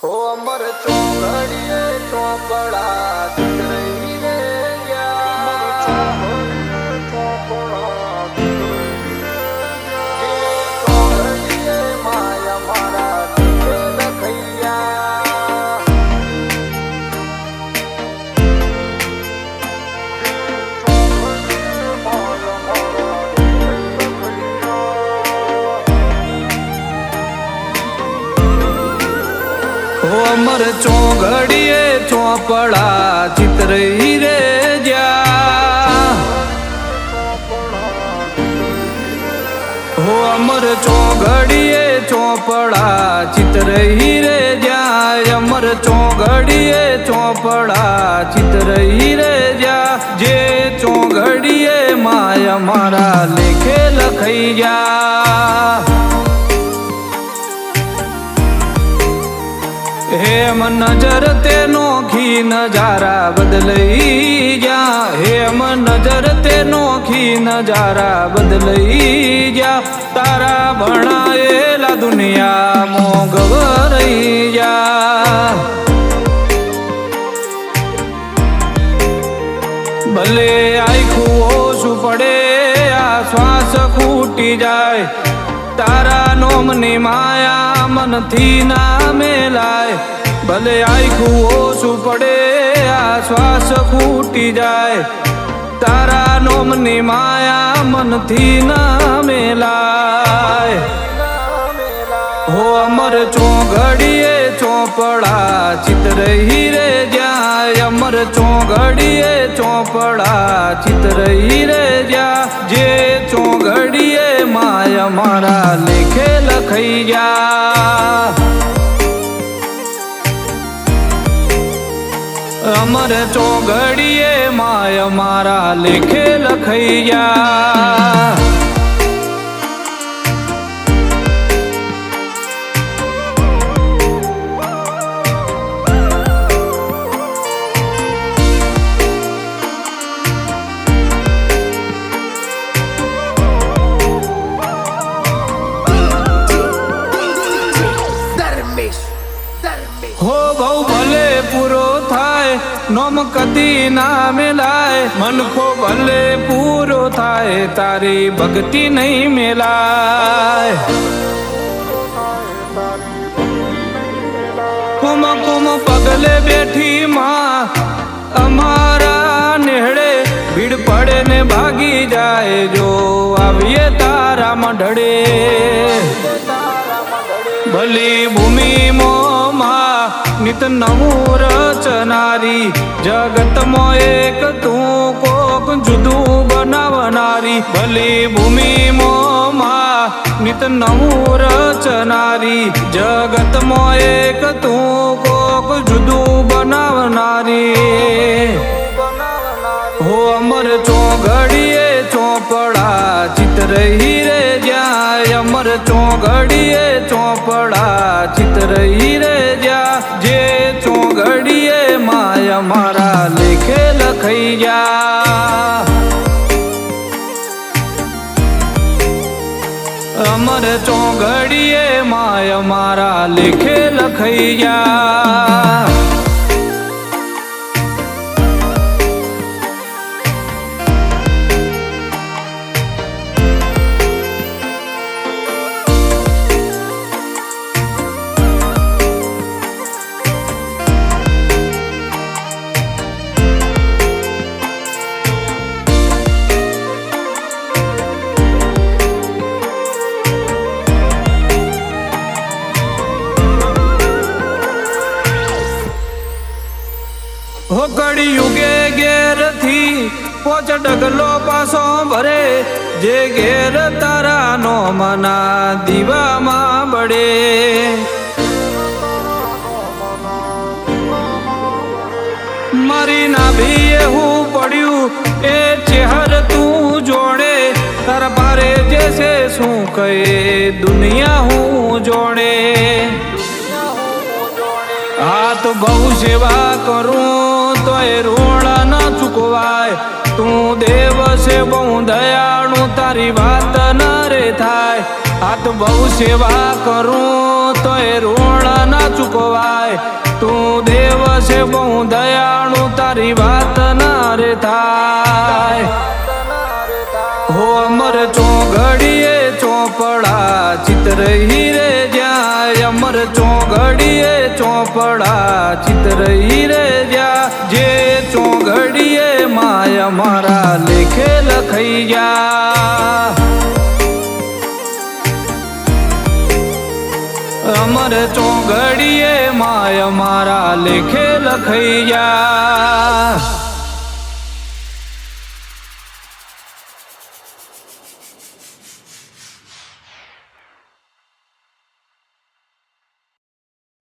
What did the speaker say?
हो अमर चौघड़िए चौपड़ा दिख रही रे चौघड़िए माया मारा दिखे लखैया हो अमर चौघड़िए चौपड़ा चित्र ही रे जा हो अमर चौघड़िए चौपड़ा चित्र ही रे जा अमर चौघड़िए चौपड़ा चित्र ही रे जा जे चौघड़िए माया मारा लेखे लखैया हेम नजर ते नोखी नजारा बदलई जा हेम नजर ते नोखी नजारा बदलई जा तारा भणाएला दुनिया मोगवरई जा भले आखू ओछू पड़े आ श्वास फूटी जाए तारा नोमनी माया मन थी ना मेलाय भले आखू ओछू पड़े आ श्वास फूटी जाए तारा नोमनी माया मन थी ना मेलाय हो अमर चौघड़िए चौपड़ा चित्र ही रे जाए अमर चौघड़िए चौपड़ा चित्र ही रे जा जे चौघड़िए माया मारा लेखे लखैया अमर चौघड़िए माया मारा लेखे लखैया हो बहु भले पूरो थाय नोम कदी ना मिलाए मन को भले पूरो थाय तारी भक्ति नहीं मिलाए कुम कुम पगले बैठी माँ अमारा नेहड़े भीड़ पड़े ने भागी जाए जो आविए तारा मंडड़े भली भूमि मोमा नित नमू रचनारी जगत मो एक तू कोक जुदू बनावनारी भली भूमि मोमा नित नमू रचनारी जगत मो एक तू कोक जुदू बनावनारी हो अमर चौघड़िए चौपड़ा चित्र ही रे जाए अमर चौघड़िए चौपड़ा चित्र ही रे जा जे चौघड़िए माया मारा लेखे लखैया अमर चौघड़िए माया मारा लेखे लखैया हो कड़ी युगे घेर थी पोच डगलो पासो भरे जे घेर तारा नो मना दीवा मां बड़े मारी ना भी येहू पड़ियू ए चेहर तू जोड़े तारा पारे जैसे सू कहे दुनिया हूँ जोड़े हाथ बहु सेवा करूं तो रोड़ा न चुकवाय तू देव से बहु दयाणु तारी बात न रे थाय हाथ बहु सेवा करूं तो रोड़ा न चुकवाय છે બહુ દયાળુ તારી વાત ના રે થાય હો અમર ચોઘડીએ ચોપડા ચિત્ર હીરે જાય અમર ચોઘડીએ ચોપડા ચિત્ર હીરે જાય જે ચોઘડીએ માયા મારા લેખે લખાઈ ગયા અમર ચોઘડીએ માયા મારા લેખે લખાઈ ગયા